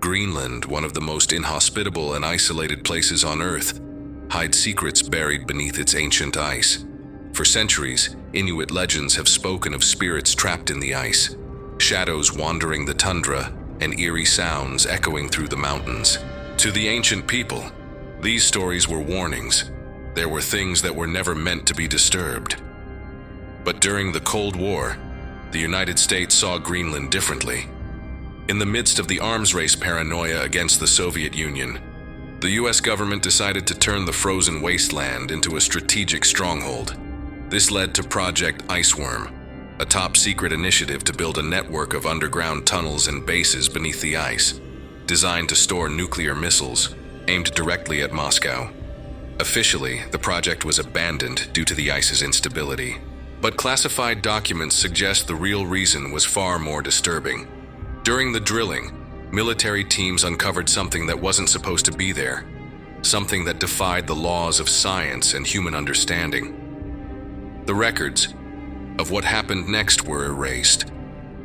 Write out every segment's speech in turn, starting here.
Greenland, one of the most inhospitable and isolated places on Earth, hides secrets buried beneath its ancient ice. For centuries, Inuit legends have spoken of spirits trapped in the ice, shadows wandering the tundra, and eerie sounds echoing through the mountains. To the ancient people, these stories were warnings. There were things that were never meant to be disturbed. But during the Cold War, the United States saw Greenland differently. In the midst of the arms race paranoia against the Soviet Union, the US government decided to turn the frozen wasteland into a strategic stronghold. This led to Project Iceworm, a top-secret initiative to build a network of underground tunnels and bases beneath the ice, designed to store nuclear missiles aimed directly at Moscow. Officially, the project was abandoned due to the ice's instability, but classified documents suggest the real reason was far more disturbing. During the drilling, military teams uncovered something that wasn't supposed to be there, something that defied the laws of science and human understanding. The records of what happened next were erased,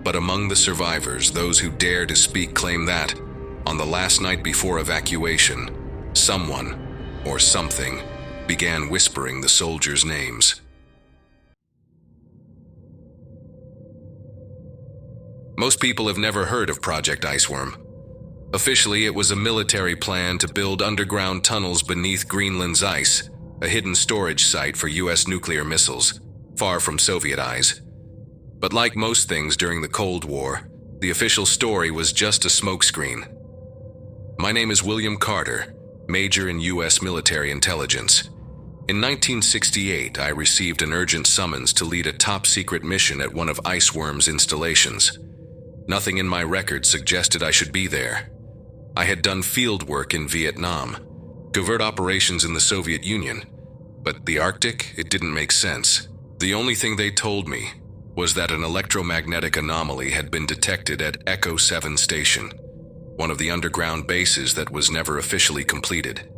but among the survivors, those who dare to speak claim that, on the last night before evacuation, someone, or something, began whispering the soldiers' names. Most people have never heard of Project Iceworm. Officially, it was a military plan to build underground tunnels beneath Greenland's ice, a hidden storage site for US nuclear missiles, far from Soviet eyes. But like most things during the Cold War, the official story was just a smokescreen. My name is William Carter, Major in US military intelligence. In 1968, I received an urgent summons to lead a top-secret mission at one of Iceworm's installations. Nothing in my record suggested I should be there. I had done field work in Vietnam, covert operations in the Soviet Union, but the Arctic, it didn't make sense. The only thing they told me was that an electromagnetic anomaly had been detected at Echo 7 Station, one of the underground bases that was never officially completed.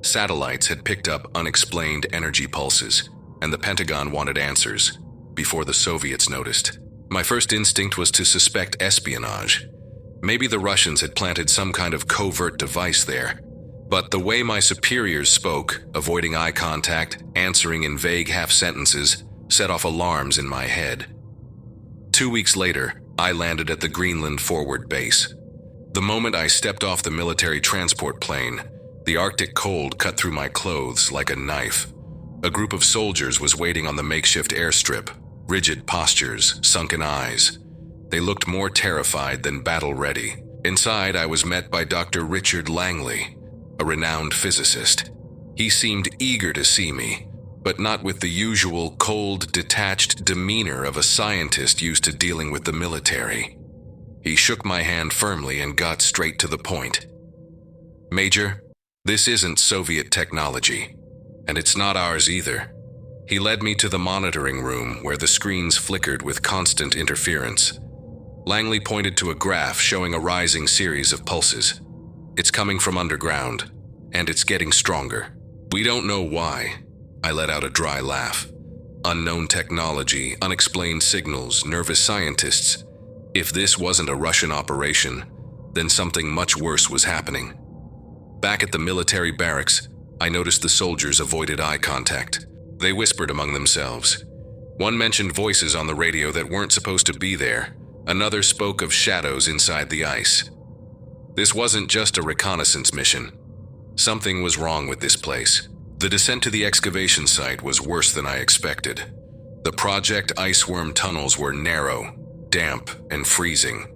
Satellites had picked up unexplained energy pulses, and the Pentagon wanted answers, before the Soviets noticed. My first instinct was to suspect espionage. Maybe the Russians had planted some kind of covert device there. But the way my superiors spoke, avoiding eye contact, answering in vague half-sentences, set off alarms in my head. 2 weeks later, I landed at the Greenland forward base. The moment I stepped off the military transport plane, the Arctic cold cut through my clothes like a knife. A group of soldiers was waiting on the makeshift airstrip, rigid postures, sunken eyes. They looked more terrified than battle-ready. Inside, I was met by Dr. Richard Langley, a renowned physicist. He seemed eager to see me, but not with the usual cold, detached demeanor of a scientist used to dealing with the military. He shook my hand firmly and got straight to the point. "Major, this isn't Soviet technology, and it's not ours either." He led me to the monitoring room where the screens flickered with constant interference. Langley pointed to a graph showing a rising series of pulses. "It's coming from underground, and it's getting stronger. We don't know why." I let out a dry laugh. Unknown technology, unexplained signals, nervous scientists. If this wasn't a Russian operation, then something much worse was happening. Back at the military barracks, I noticed the soldiers avoided eye contact. They whispered among themselves. One mentioned voices on the radio that weren't supposed to be there. Another spoke of shadows inside the ice. This wasn't just a reconnaissance mission. Something was wrong with this place. The descent to the excavation site was worse than I expected. The Project Iceworm tunnels were narrow, damp, and freezing.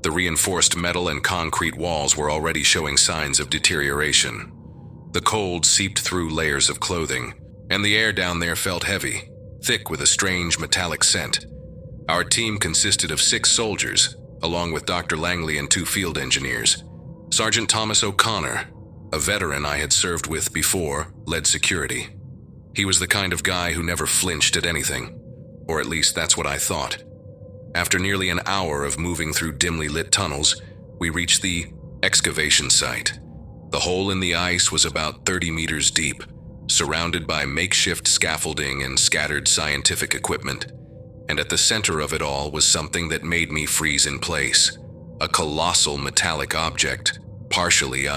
The reinforced metal and concrete walls were already showing signs of deterioration. The cold seeped through layers of clothing, and the air down there felt heavy, thick with a strange metallic scent. Our team consisted of 6 soldiers, along with Dr. Langley and 2 field engineers. Sergeant Thomas O'Connor, a veteran I had served with before, led security. He was the kind of guy who never flinched at anything, or at least that's what I thought. After nearly an hour of moving through dimly lit tunnels, we reached the excavation site. The hole in the ice was about 30 meters deep, surrounded by makeshift scaffolding and scattered scientific equipment. And at the center of it all was something that made me freeze in place. A colossal metallic object, partially,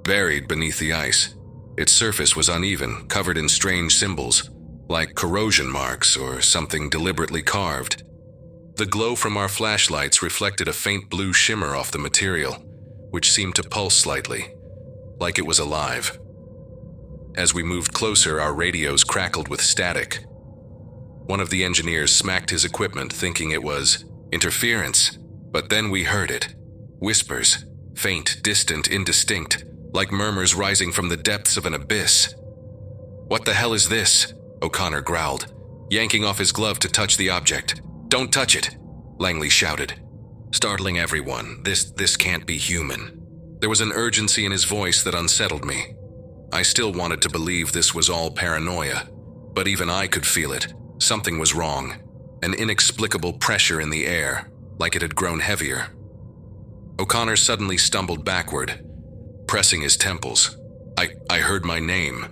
buried beneath the ice. Its surface was uneven, covered in strange symbols, like corrosion marks or something deliberately carved. The glow from our flashlights reflected a faint blue shimmer off the material, which seemed to pulse slightly, like it was alive. As we moved closer, our radios crackled with static. One of the engineers smacked his equipment, thinking it was interference, but then we heard it. Whispers, faint, distant, indistinct, like murmurs rising from the depths of an abyss. "What the hell is this?" O'Connor growled, yanking off his glove to touch the object. "Don't touch it," Langley shouted, startling everyone. This can't be human. There was an urgency in his voice that unsettled me. I still wanted to believe this was all paranoia, but even I could feel it. Something was wrong. An inexplicable pressure in the air, like it had grown heavier. O'Connor suddenly stumbled backward, pressing his temples. I heard my name.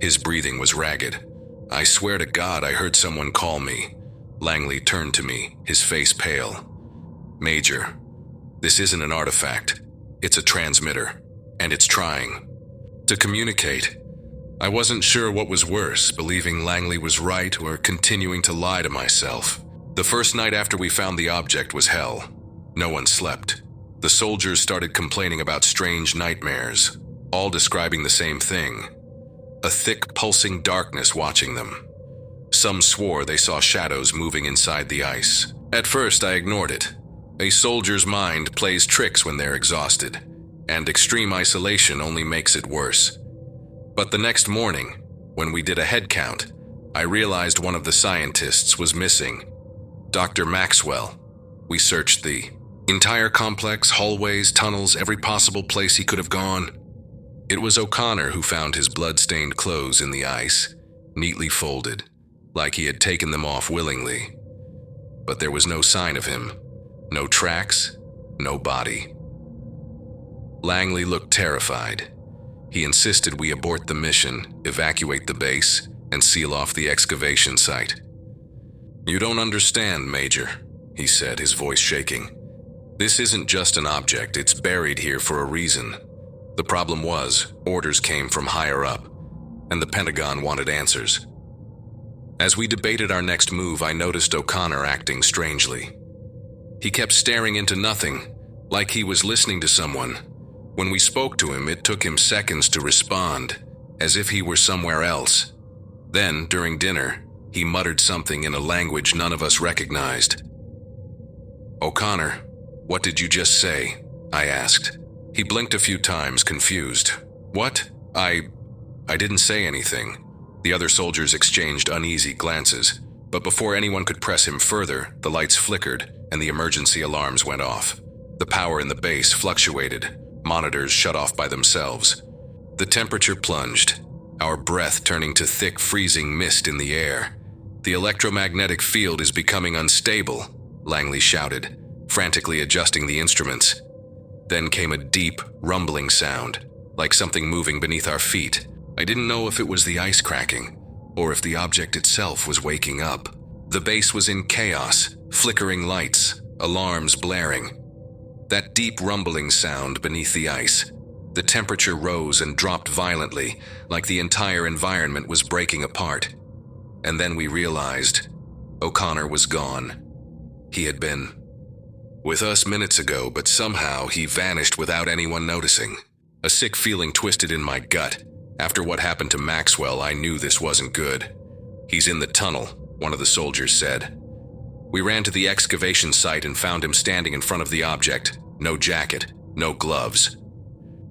His breathing was ragged. "I swear to God I heard someone call me." Langley turned to me, his face pale. "Major, this isn't an artifact. It's a transmitter, and it's trying to communicate." I wasn't sure what was worse, believing Langley was right or continuing to lie to myself. The first night after we found the object was hell. No one slept. The soldiers started complaining about strange nightmares, all describing the same thing. A thick, pulsing darkness watching them. Some swore they saw shadows moving inside the ice. At first, I ignored it. A soldier's mind plays tricks when they're exhausted, and extreme isolation only makes it worse. But the next morning, when we did a head count, I realized one of the scientists was missing. Dr. Maxwell. We searched the entire complex, hallways, tunnels, every possible place he could have gone. It was O'Connor who found his blood-stained clothes in the ice, neatly folded, like he had taken them off willingly. But there was no sign of him. No tracks, no body. Langley looked terrified. He insisted we abort the mission, evacuate the base, and seal off the excavation site. "You don't understand, Major," he said, his voice shaking. "This isn't just an object, it's buried here for a reason. The problem was, orders came from higher up, and the Pentagon wanted answers." As we debated our next move, I noticed O'Connor acting strangely. He kept staring into nothing, like he was listening to someone. When we spoke to him, it took him seconds to respond, as if he were somewhere else. Then, during dinner, he muttered something in a language none of us recognized. "O'Connor, what did you just say?" I asked. He blinked a few times, confused. "What? I didn't say anything." The other soldiers exchanged uneasy glances, but before anyone could press him further, the lights flickered and the emergency alarms went off. The power in the base fluctuated, monitors shut off by themselves. The temperature plunged, our breath turning to thick, freezing mist in the air. "The electromagnetic field is becoming unstable," Langley shouted, frantically adjusting the instruments. Then came a deep, rumbling sound, like something moving beneath our feet. I didn't know if it was the ice cracking, or if the object itself was waking up. The base was in chaos, flickering lights, alarms blaring. That deep rumbling sound beneath the ice. The temperature rose and dropped violently, like the entire environment was breaking apart. And then we realized O'Connor was gone. He had been with us minutes ago, but somehow he vanished without anyone noticing. A sick feeling twisted in my gut. After what happened to Maxwell, I knew this wasn't good. "He's in the tunnel," one of the soldiers said. We ran to the excavation site and found him standing in front of the object. No jacket, no gloves.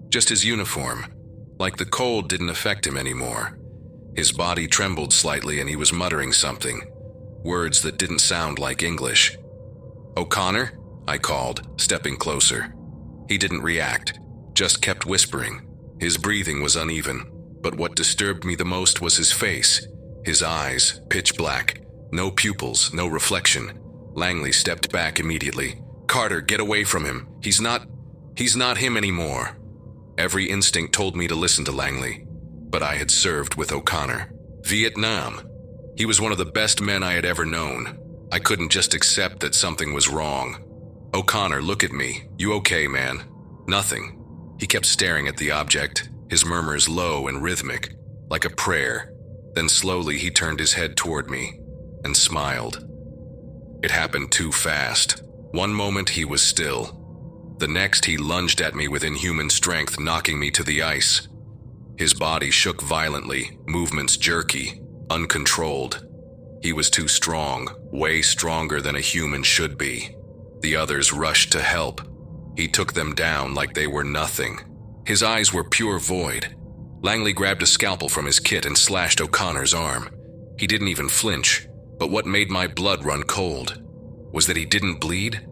Just his uniform. Like the cold didn't affect him anymore. His body trembled slightly and he was muttering something. Words that didn't sound like English. "O'Connor?" I called, stepping closer. He didn't react, just kept whispering. His breathing was uneven, but what disturbed me the most was his face. His eyes, pitch black, no pupils, no reflection. Langley stepped back immediately. "Carter, get away from him. He's not him anymore." Every instinct told me to listen to Langley, but I had served with O'Connor. Vietnam. He was one of the best men I had ever known. I couldn't just accept that something was wrong. "O'Connor, look at me. You okay, man?" "Nothing." He kept staring at the object, his murmurs low and rhythmic, like a prayer. Then slowly he turned his head toward me and smiled. It happened too fast. One moment he was still. The next he lunged at me with inhuman strength, knocking me to the ice. His body shook violently, movements jerky, uncontrolled. He was too strong, way stronger than a human should be. The others rushed to help. He took them down like they were nothing. His eyes were pure void. Langley grabbed a scalpel from his kit and slashed O'Connor's arm. He didn't even flinch, but what made my blood run cold was that he didn't bleed.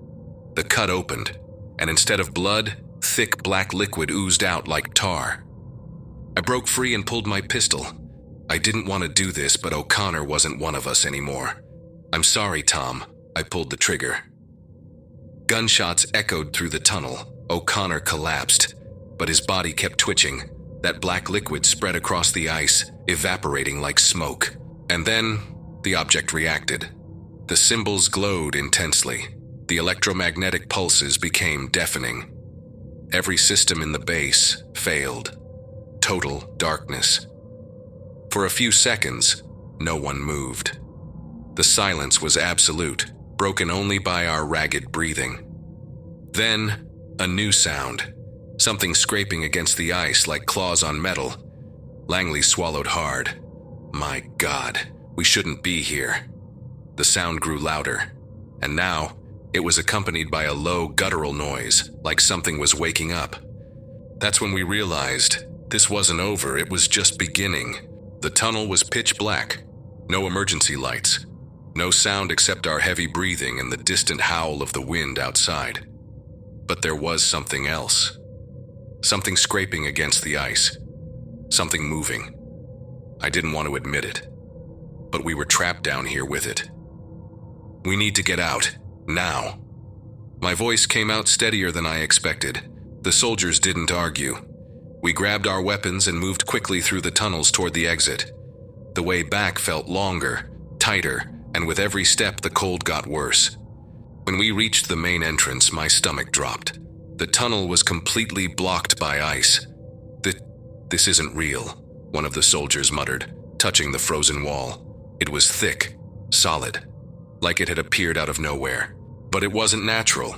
The cut opened, and instead of blood, thick black liquid oozed out like tar. I broke free and pulled my pistol. I didn't want to do this, but O'Connor wasn't one of us anymore. "I'm sorry, Tom." I pulled the trigger. Gunshots echoed through the tunnel. O'Connor collapsed, but his body kept twitching. That black liquid spread across the ice, evaporating like smoke. And then, the object reacted. The symbols glowed intensely. The electromagnetic pulses became deafening. Every system in the base failed. Total darkness. For a few seconds, no one moved. The silence was absolute, broken only by our ragged breathing. Then, a new sound. Something scraping against the ice like claws on metal. Langley swallowed hard. My God, we shouldn't be here. The sound grew louder, and now it was accompanied by a low guttural noise, like something was waking up. That's when we realized this wasn't over, it was just beginning. The tunnel was pitch black, no emergency lights, no sound except our heavy breathing and the distant howl of the wind outside. But there was something else. Something scraping against the ice. Something moving. I didn't want to admit it, but we were trapped down here with it. "We need to get out, now." My voice came out steadier than I expected. The soldiers didn't argue. We grabbed our weapons and moved quickly through the tunnels toward the exit. The way back felt longer, tighter, and with every step the cold got worse. When we reached the main entrance, my stomach dropped. The tunnel was completely blocked by ice. This isn't real," one of the soldiers muttered, touching the frozen wall. It was thick, solid, like it had appeared out of nowhere. But it wasn't natural.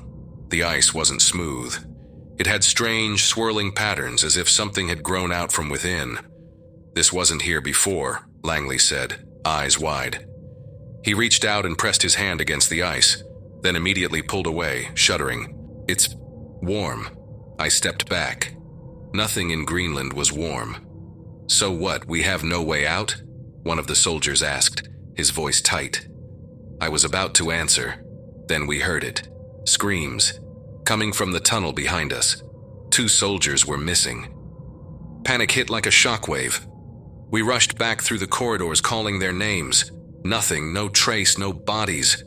The ice wasn't smooth. It had strange, swirling patterns as if something had grown out from within. "This wasn't here before," Langley said, eyes wide. He reached out and pressed his hand against the ice, then immediately pulled away, shuddering. "It's warm." I stepped back. Nothing in Greenland was warm. "So what, we have no way out?" one of the soldiers asked, his voice tight. I was about to answer. Then we heard it. Screams. Coming from the tunnel behind us. 2 soldiers were missing. Panic hit like a shockwave. We rushed back through the corridors calling their names. Nothing, no trace, no bodies.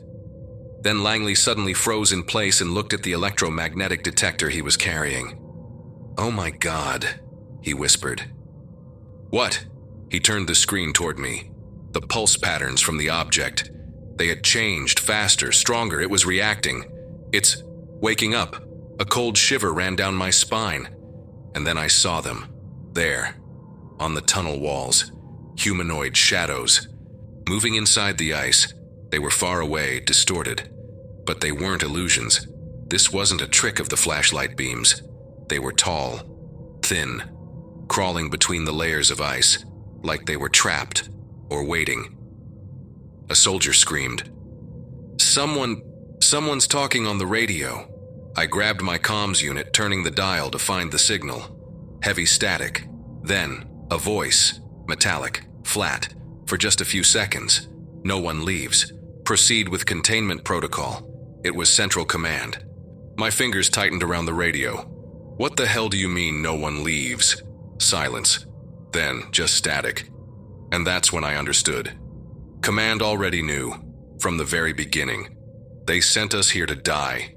Then Langley suddenly froze in place and looked at the electromagnetic detector he was carrying. "Oh my God," he whispered. "What?" He turned the screen toward me. The pulse patterns from the object. They had changed, faster, stronger. It was reacting. "It's waking up." A cold shiver ran down my spine. And then I saw them. There, on the tunnel walls. Humanoid shadows. Moving inside the ice. They were far away, distorted. But they weren't illusions. This wasn't a trick of the flashlight beams. They were tall, thin, crawling between the layers of ice, like they were trapped or waiting. A soldier screamed. Someone's talking on the radio." I grabbed my comms unit, turning the dial to find the signal. Heavy static. Then, a voice, metallic, flat, for just a few seconds. "No one leaves. Proceed with containment protocol." It was Central Command. My fingers tightened around the radio. "What the hell do you mean, no one leaves?" Silence. Then, just static. And that's when I understood. Command already knew, from the very beginning. They sent us here to die.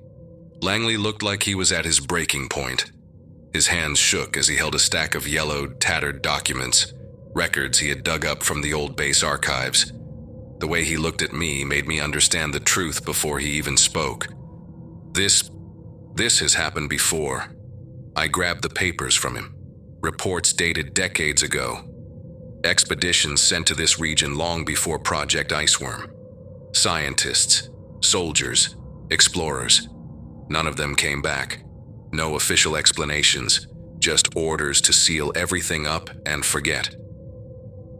Langley looked like he was at his breaking point. His hands shook as he held a stack of yellowed, tattered documents, records he had dug up from the old base archives. The way he looked at me made me understand the truth before he even spoke. This has happened before. I grabbed the papers from him. Reports dated decades ago. Expeditions sent to this region long before Project Iceworm. Scientists, soldiers, explorers. None of them came back. No official explanations, just orders to seal everything up and forget.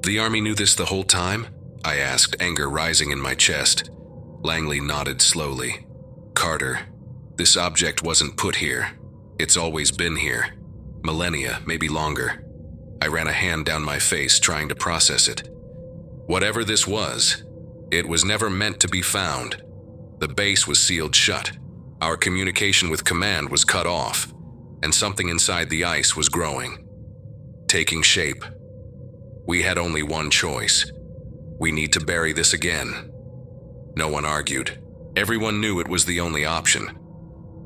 The army knew this the whole time? I asked, anger rising in my chest. Langley nodded slowly. Carter, this object wasn't put here. It's always been here. Millennia, maybe longer. I ran a hand down my face, trying to process it. Whatever this was, it was never meant to be found. The base was sealed shut. Our communication with command was cut off, and something inside the ice was growing, taking shape. We had only one choice. We need to bury this again. No one argued. Everyone knew it was the only option.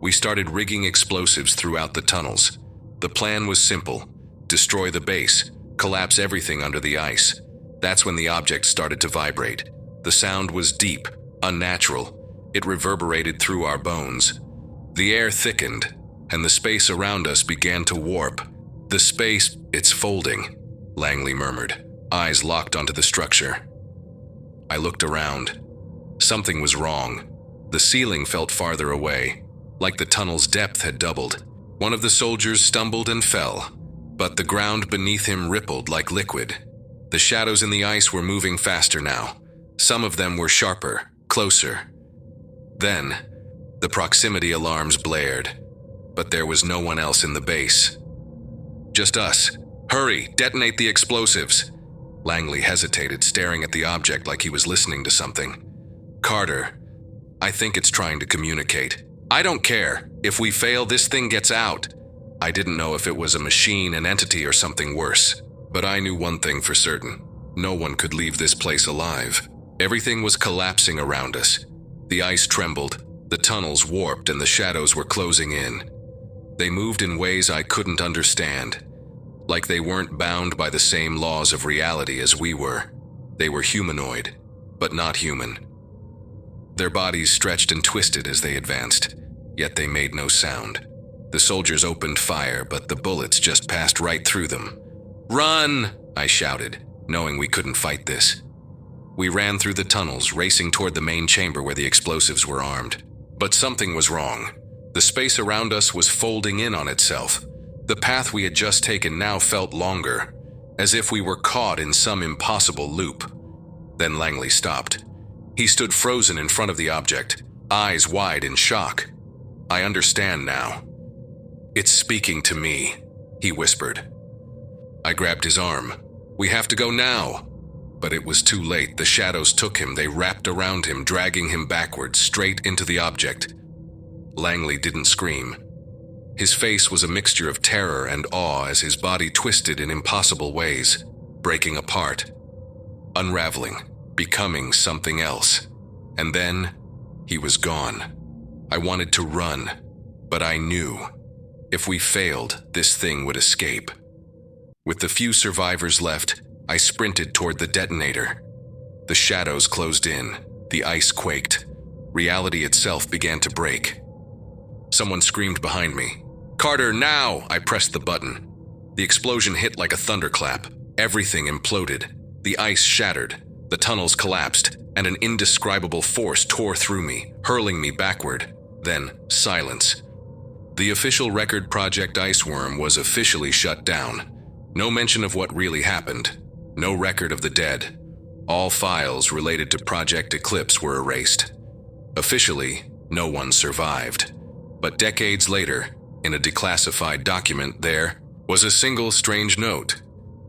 We started rigging explosives throughout the tunnels. The plan was simple: destroy the base, collapse everything under the ice. That's when the object started to vibrate. The sound was deep, unnatural. It reverberated through our bones. The air thickened, and the space around us began to warp. The space, it's folding, Langley murmured, eyes locked onto the structure. I looked around. Something was wrong. The ceiling felt farther away, like the tunnel's depth had doubled. One of the soldiers stumbled and fell, but the ground beneath him rippled like liquid. The shadows in the ice were moving faster now. Some of them were sharper, closer. Then, the proximity alarms blared, but there was no one else in the base. Just us. Hurry, detonate the explosives. Langley hesitated, staring at the object like he was listening to something. Carter, I think it's trying to communicate. I don't care. If we fail, this thing gets out. I didn't know if it was a machine, an entity, or something worse. But I knew one thing for certain. No one could leave this place alive. Everything was collapsing around us. The ice trembled, the tunnels warped, and the shadows were closing in. They moved in ways I couldn't understand, like they weren't bound by the same laws of reality as we were. They were humanoid, but not human. Their bodies stretched and twisted as they advanced, yet they made no sound. The soldiers opened fire, but the bullets just passed right through them. "Run!" I shouted, knowing we couldn't fight this. We ran through the tunnels, racing toward the main chamber where the explosives were armed. But something was wrong. The space around us was folding in on itself. The path we had just taken now felt longer, as if we were caught in some impossible loop. Then Langley stopped. He stood frozen in front of the object, eyes wide in shock. I understand now. "It's speaking to me," he whispered. I grabbed his arm. "We have to go now." But it was too late. The shadows took him. They wrapped around him, dragging him backwards, straight into the object. Langley didn't scream. His face was a mixture of terror and awe as his body twisted in impossible ways, breaking apart, unraveling, becoming something else. And then, he was gone. I wanted to run, but I knew, if we failed, this thing would escape. With the few survivors left, I sprinted toward the detonator. The shadows closed in. The ice quaked. Reality itself began to break. Someone screamed behind me. "Carter, now!" I pressed the button. The explosion hit like a thunderclap. Everything imploded. The ice shattered. The tunnels collapsed, and an indescribable force tore through me, hurling me backward. Then, silence. The official record Project Iceworm was officially shut down. No mention of what really happened. No record of the dead. All files related to Project Eclipse were erased. Officially, no one survived. But decades later, in a declassified document, there was a single strange note.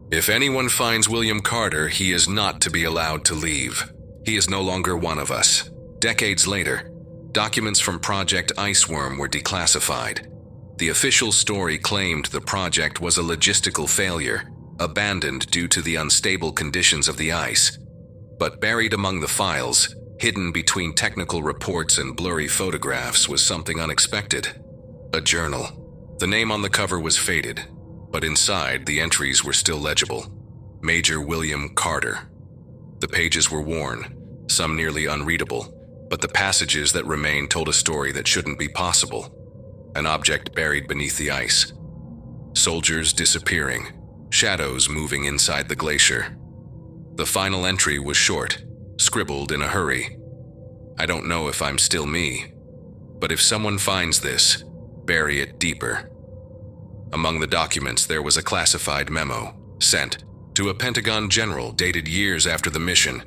"If anyone finds William Carter, he is not to be allowed to leave. He is no longer one of us." Decades later, documents from Project Iceworm were declassified. The official story claimed the project was a logistical failure, abandoned due to the unstable conditions of the ice. But buried among the files, hidden between technical reports and blurry photographs, was something unexpected. A journal. The name on the cover was faded, but inside the entries were still legible. Major William Carter. The pages were worn, some nearly unreadable, But the passages that remained told a story that shouldn't be possible. An object buried beneath the ice. Soldiers disappearing. Shadows moving inside the glacier. The final entry was short, scribbled in a hurry. I don't know if I'm still me, but if someone finds this, bury it deeper. Among the documents there was a classified memo, sent to a Pentagon general dated years after the mission.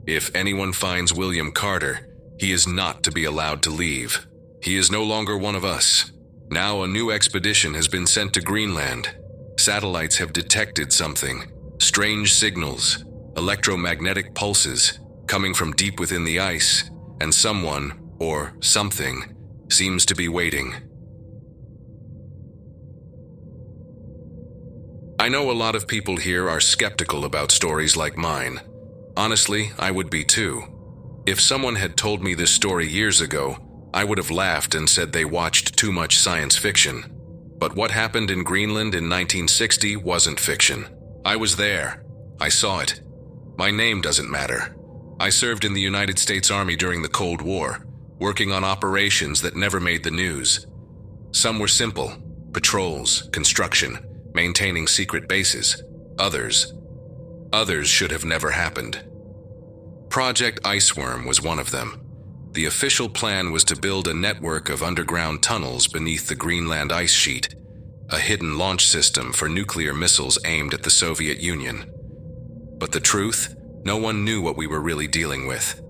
If anyone finds William Carter, he is not to be allowed to leave. He is no longer one of us. Now a new expedition has been sent to Greenland. Satellites have detected something. Strange signals, electromagnetic pulses, coming from deep within the ice, and someone, or something, seems to be waiting. I know a lot of people here are skeptical about stories like mine. Honestly, I would be too. If someone had told me this story years ago, I would have laughed and said they watched too much science fiction. But what happened in Greenland in 1960 wasn't fiction. I was there. I saw it. My name doesn't matter. I served in the United States Army during the Cold War, working on operations that never made the news. Some were simple: patrols, construction, maintaining secret bases. Others should have never happened. Project Iceworm was one of them. The official plan was to build a network of underground tunnels beneath the Greenland ice sheet, a hidden launch system for nuclear missiles aimed at the Soviet Union. But the truth, no one knew what we were really dealing with.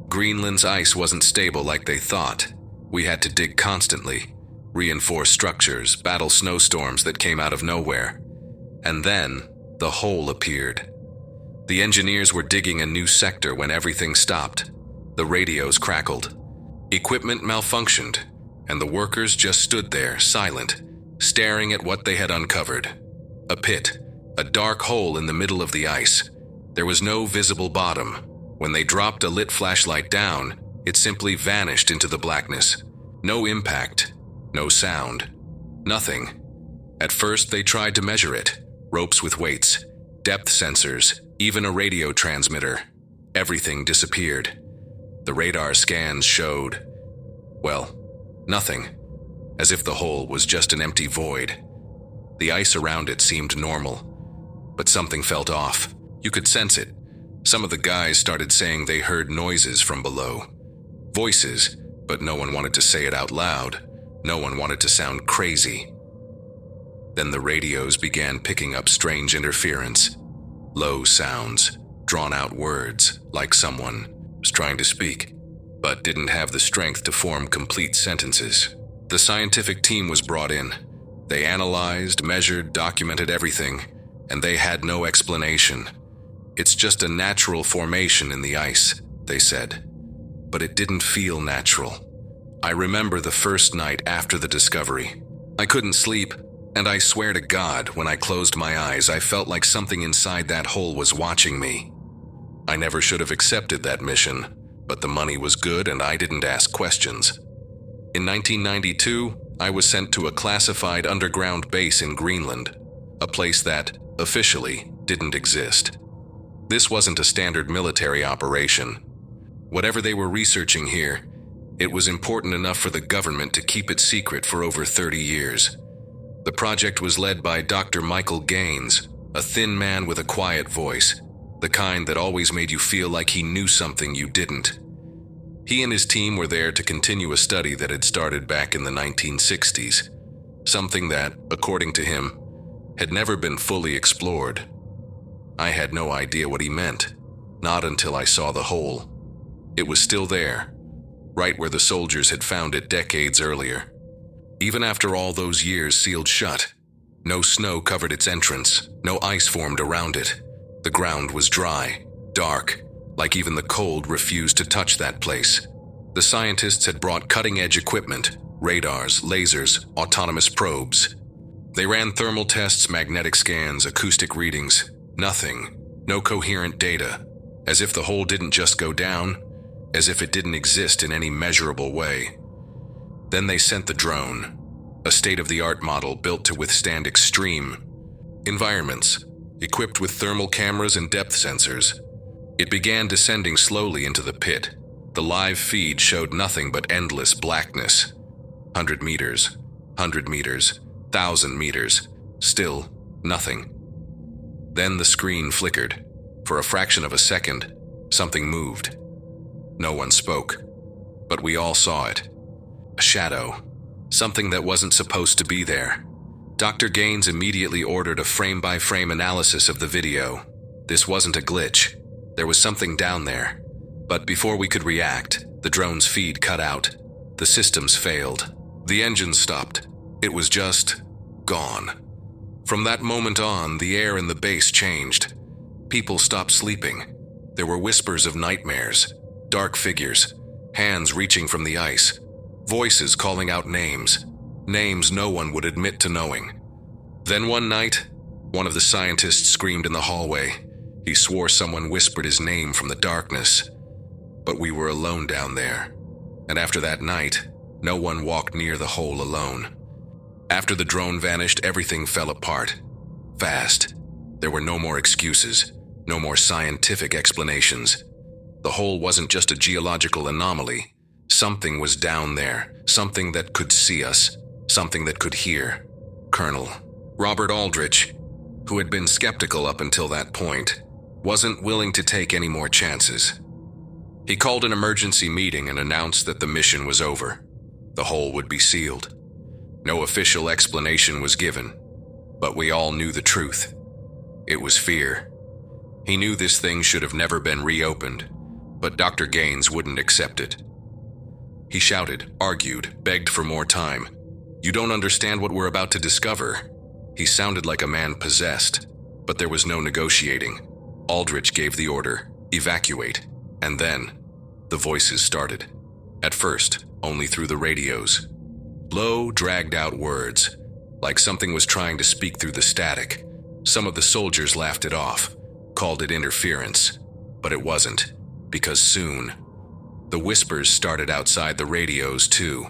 Greenland's ice wasn't stable like they thought. We had to dig constantly, reinforce structures, battle snowstorms that came out of nowhere. And then, the hole appeared. The engineers were digging a new sector when everything stopped. The radios crackled. Equipment malfunctioned, and the workers just stood there, silent, staring at what they had uncovered. A pit, a dark hole in the middle of the ice. There was no visible bottom. When they dropped a lit flashlight down, it simply vanished into the blackness. No impact, no sound, nothing. At first, they tried to measure it. Ropes with weights, depth sensors, even a radio transmitter. Everything disappeared. The radar scans showed, well, nothing. As if the hole was just an empty void. The ice around it seemed normal, but something felt off. You could sense it. Some of the guys started saying they heard noises from below. Voices, but no one wanted to say it out loud. No one wanted to sound crazy. Then the radios began picking up strange interference. Low sounds, drawn-out words, like someone was trying to speak, but didn't have the strength to form complete sentences. The scientific team was brought in. They analyzed, measured, documented everything, and they had no explanation. It's just a natural formation in the ice, they said. But it didn't feel natural. I remember the first night after the discovery. I couldn't sleep, and I swear to God, when I closed my eyes, I felt like something inside that hole was watching me. I never should have accepted that mission, but the money was good and I didn't ask questions. In 1992, I was sent to a classified underground base in Greenland, a place that, officially, didn't exist. This wasn't a standard military operation. Whatever they were researching here, it was important enough for the government to keep it secret for over 30 years. The project was led by Dr. Michael Gaines, a thin man with a quiet voice, the kind that always made you feel like he knew something you didn't. He and his team were there to continue a study that had started back in the 1960s, something that, according to him, had never been fully explored. I had no idea what he meant, not until I saw the hole. It was still there, right where the soldiers had found it decades earlier. Even after all those years sealed shut, no snow covered its entrance, no ice formed around it. The ground was dry, dark, like even the cold refused to touch that place. The scientists had brought cutting-edge equipment, radars, lasers, autonomous probes. They ran thermal tests, magnetic scans, acoustic readings. Nothing, no coherent data, as if the hole didn't just go down, as if it didn't exist in any measurable way. Then they sent the drone, a state-of-the-art model built to withstand extreme environments, equipped with thermal cameras and depth sensors. It began descending slowly into the pit, The live feed showed nothing but endless blackness. 100 meters, 100 meters, 1,000 meters, still nothing. Then the screen flickered. For a fraction of a second, something moved. No one spoke, but we all saw it. A shadow, something that wasn't supposed to be there. Dr. Gaines immediately ordered a frame-by-frame analysis of the video. This wasn't a glitch. There was something down there. But before we could react, the drone's feed cut out. The systems failed. The engines stopped. It was just gone. From that moment on, the air in the base changed. People stopped sleeping. There were whispers of nightmares, dark figures, hands reaching from the ice, voices calling out names no one would admit to knowing. Then one night, one of the scientists screamed in the hallway. He swore someone whispered his name from the darkness. But we were alone down there. And after that night, no one walked near the hole alone. After the drone vanished, everything fell apart. Fast. There were no more excuses, no more scientific explanations. The hole wasn't just a geological anomaly. Something was down there, something that could see us, something that could hear. Colonel Robert Aldrich, who had been skeptical up until that point, wasn't willing to take any more chances. He called an emergency meeting and announced that the mission was over. The hole would be sealed. No official explanation was given, but we all knew the truth. It was fear. He knew this thing should have never been reopened, but Dr. Gaines wouldn't accept it. He shouted, argued, begged for more time. "You don't understand what we're about to discover." He sounded like a man possessed, but there was no negotiating. Aldrich gave the order, "Evacuate," and then the voices started. At first, only through the radios. Low, dragged-out words, like something was trying to speak through the static. Some of the soldiers laughed it off, called it interference, but it wasn't, because soon, the whispers started outside the radios too.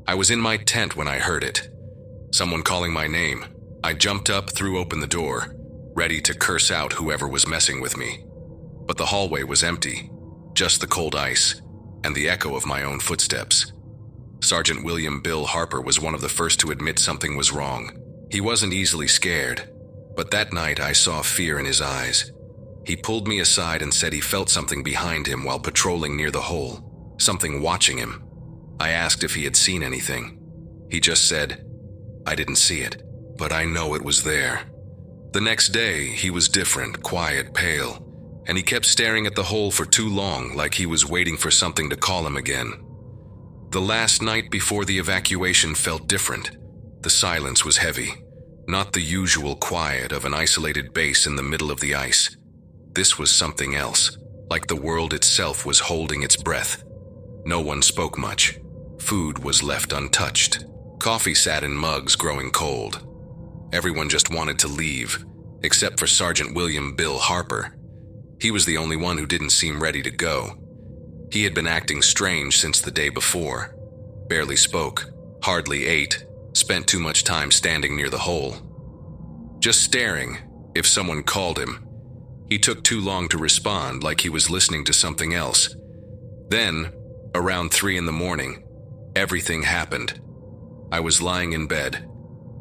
I was in my tent when I heard it. Someone calling my name. I jumped up, threw open the door, ready to curse out whoever was messing with me. But the hallway was empty, just the cold ice, and the echo of my own footsteps. Sergeant William Bill Harper was one of the first to admit something was wrong. He wasn't easily scared, but that night I saw fear in his eyes. He pulled me aside and said he felt something behind him while patrolling near the hole, something watching him. I asked if he had seen anything. He just said, "I didn't see it, but I know it was there." The next day, he was different, quiet, pale, and he kept staring at the hole for too long, like he was waiting for something to call him again. The last night before the evacuation felt different. The silence was heavy, not the usual quiet of an isolated base in the middle of the ice. This was something else, like the world itself was holding its breath. No one spoke much. Food was left untouched. Coffee sat in mugs growing cold. Everyone just wanted to leave, except for Sergeant William Bill Harper. He was the only one who didn't seem ready to go. He had been acting strange since the day before. Barely spoke, hardly ate, spent too much time standing near the hole. Just staring, if someone called him. He took too long to respond, like he was listening to something else. Then, around 3 a.m, everything happened. I was lying in bed,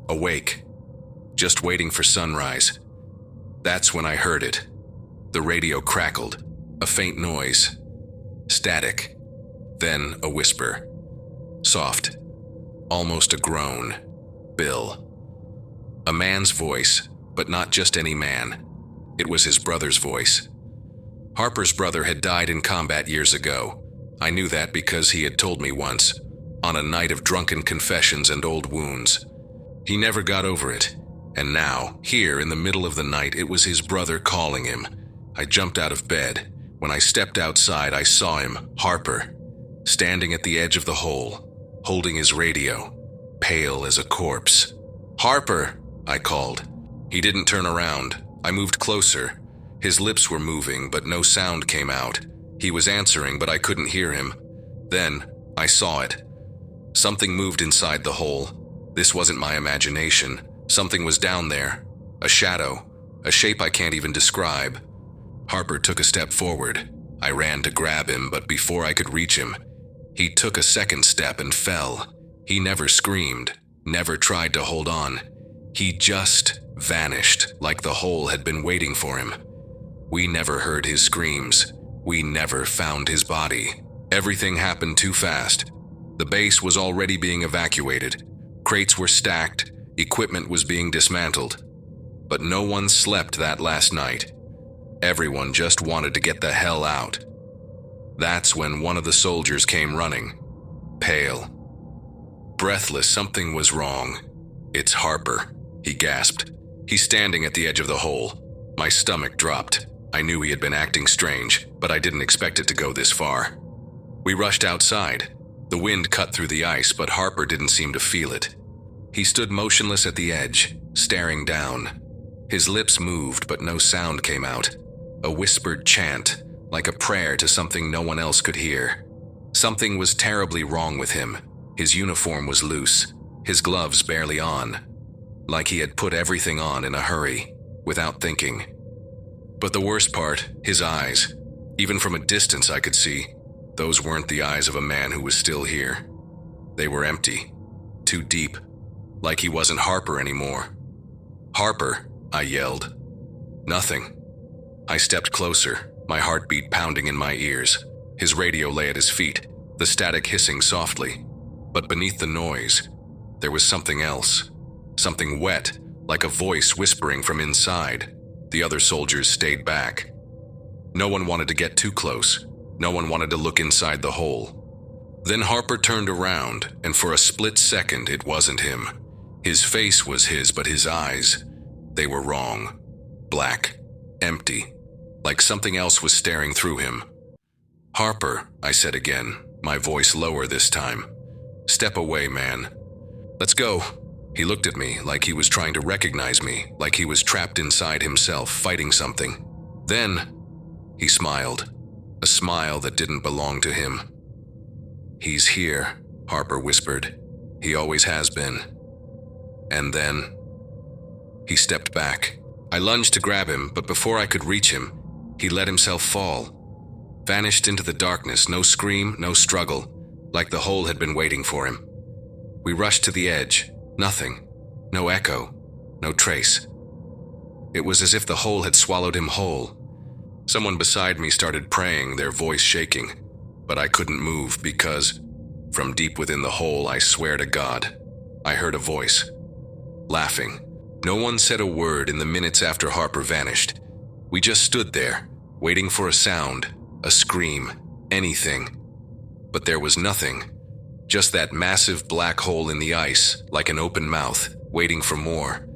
awake, just waiting for sunrise. That's when I heard it. The radio crackled, a faint noise, static, then a whisper. Soft, almost a groan. "Bill." A man's voice, but not just any man. It was his brother's voice. Harper's brother had died in combat years ago. I knew that because he had told me once, on a night of drunken confessions and old wounds. He never got over it, and now, here in the middle of the night, it was his brother calling him. I jumped out of bed. When I stepped outside, I saw him, Harper, standing at the edge of the hole, holding his radio, pale as a corpse. "Harper," I called. He didn't turn around. I moved closer. His lips were moving, but no sound came out. He was answering, but I couldn't hear him. Then, I saw it. Something moved inside the hole. This wasn't my imagination. Something was down there. A shadow. A shape I can't even describe. Harper took a step forward. I ran to grab him, but before I could reach him, he took a second step and fell. He never screamed, never tried to hold on. He just vanished, like the hole had been waiting for him. We never heard his screams. We never found his body. Everything happened too fast. The base was already being evacuated. Crates were stacked, equipment was being dismantled. But no one slept that last night. Everyone just wanted to get the hell out. That's when one of the soldiers came running. Pale. Breathless, something was wrong. "It's Harper," he gasped. He's standing at the edge of the hole. My stomach dropped. I knew he had been acting strange, but I didn't expect it to go this far. We rushed outside. The wind cut through the ice, but Harper didn't seem to feel it. He stood motionless at the edge, staring down. His lips moved, but no sound came out. A whispered chant, like a prayer to something no one else could hear. Something was terribly wrong with him. His uniform was loose, his gloves barely on, like he had put everything on in a hurry, without thinking. But the worst part, his eyes. Even from a distance I could see, those weren't the eyes of a man who was still here. They were empty, too deep, like he wasn't Harper anymore. "Harper," I yelled. Nothing. I stepped closer, my heartbeat pounding in my ears. His radio lay at his feet, the static hissing softly. But beneath the noise, there was something else. Something wet, like a voice whispering from inside. The other soldiers stayed back. No one wanted to get too close. No one wanted to look inside the hole. Then Harper turned around, and for a split second it wasn't him. His face was his, but his eyes, they were wrong. Black, empty, like something else was staring through him. "Harper," I said again, my voice lower this time. "Step away, man. Let's go." He looked at me like he was trying to recognize me, like he was trapped inside himself, fighting something. Then, he smiled, a smile that didn't belong to him. "He's here," Harper whispered. "He always has been." And then, he stepped back. I lunged to grab him, but before I could reach him, he let himself fall. Vanished into the darkness, no scream, no struggle, like the hole had been waiting for him. We rushed to the edge. Nothing. No echo. No trace. It was as if the hole had swallowed him whole. Someone beside me started praying, their voice shaking, but I couldn't move because, from deep within the hole, I swear to God, I heard a voice. Laughing. No one said a word in the minutes after Harper vanished. We just stood there, waiting for a sound, a scream, anything. But there was nothing. Just that massive black hole in the ice, like an open mouth, waiting for more.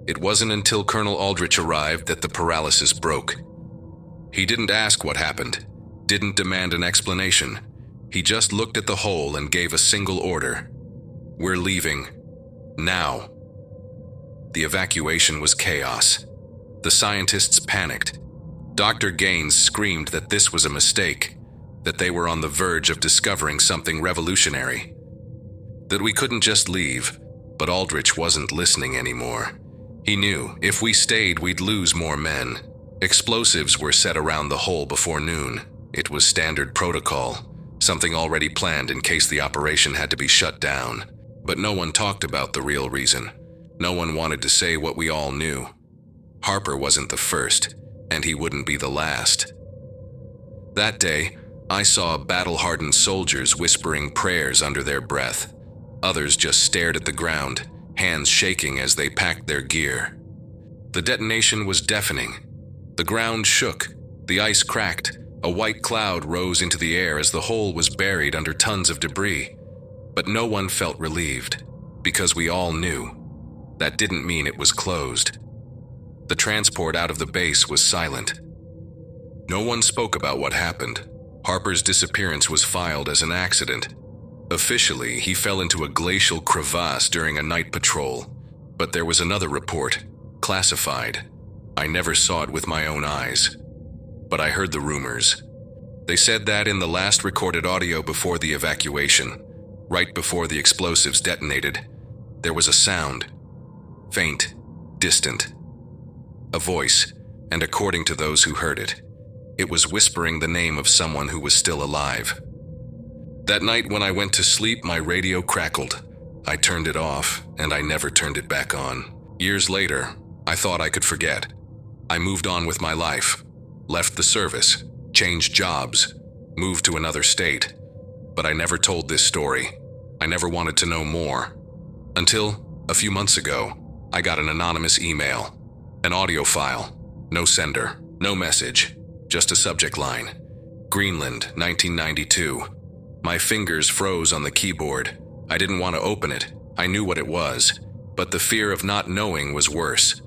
It wasn't until Colonel Aldrich arrived that the paralysis broke. He didn't ask what happened, didn't demand an explanation. He just looked at the hole and gave a single order. "We're leaving. Now." The evacuation was chaos. The scientists panicked. Dr. Gaines screamed that this was a mistake, that they were on the verge of discovering something revolutionary. That we couldn't just leave, but Aldrich wasn't listening anymore. He knew if we stayed, we'd lose more men. Explosives were set around the hole before noon. It was standard protocol, something already planned in case the operation had to be shut down. But no one talked about the real reason. No one wanted to say what we all knew. Harper wasn't the first, and he wouldn't be the last. That day, I saw battle-hardened soldiers whispering prayers under their breath. Others just stared at the ground, hands shaking as they packed their gear. The detonation was deafening. The ground shook, the ice cracked, a white cloud rose into the air as the hole was buried under tons of debris. But no one felt relieved, because we all knew. That didn't mean it was closed. The transport out of the base was silent. No one spoke about what happened. Harper's disappearance was filed as an accident. Officially, he fell into a glacial crevasse during a night patrol. But there was another report, classified. I never saw it with my own eyes. But I heard the rumors. They said that in the last recorded audio before the evacuation, right before the explosives detonated, there was a sound. Faint, distant. A voice, and according to those who heard it, It was whispering the name of someone who was still alive. That night when I went to sleep, my radio crackled. I turned it off, and I never turned it back on. Years later, I thought I could forget. I moved on with my life, left the service, changed jobs, moved to another state. But I never told this story. I never wanted to know more. Until, a few months ago, I got an anonymous email. An audio file. No sender, no message, just a subject line. Greenland, 1992. My fingers froze on the keyboard. I didn't want to open it. I knew what it was, but the fear of not knowing was worse.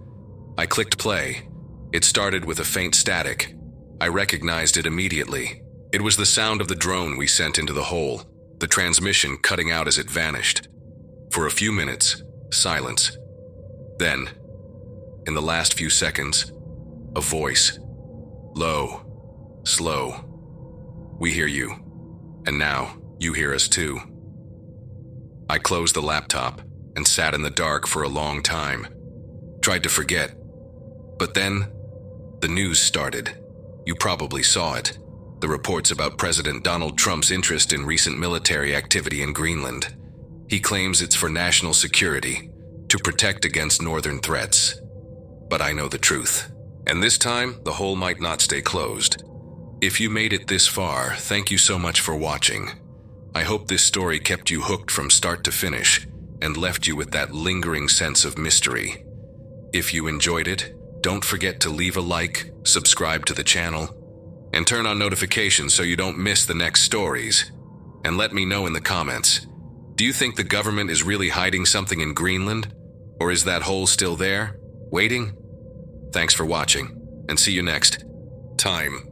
I clicked play. It started with a faint static. I recognized it immediately. It was the sound of the drone we sent into the hole, the transmission cutting out as it vanished. For a few minutes, silence. Then, in the last few seconds, a voice. Low, slow. We hear you. And now, you hear us too. I closed the laptop and sat in the dark for a long time. Tried to forget. But then, the news started. You probably saw it. The reports about President Donald Trump's interest in recent military activity in Greenland. He claims it's for national security, to protect against northern threats. But I know the truth. And this time, the hole might not stay closed. If you made it this far, thank you so much for watching. I hope this story kept you hooked from start to finish and left you with that lingering sense of mystery. If you enjoyed it, don't forget to leave a like, subscribe to the channel, and turn on notifications so you don't miss the next stories. And let me know in the comments, do you think the government is really hiding something in Greenland? Or is that hole still there, waiting? Thanks for watching, and see you next time.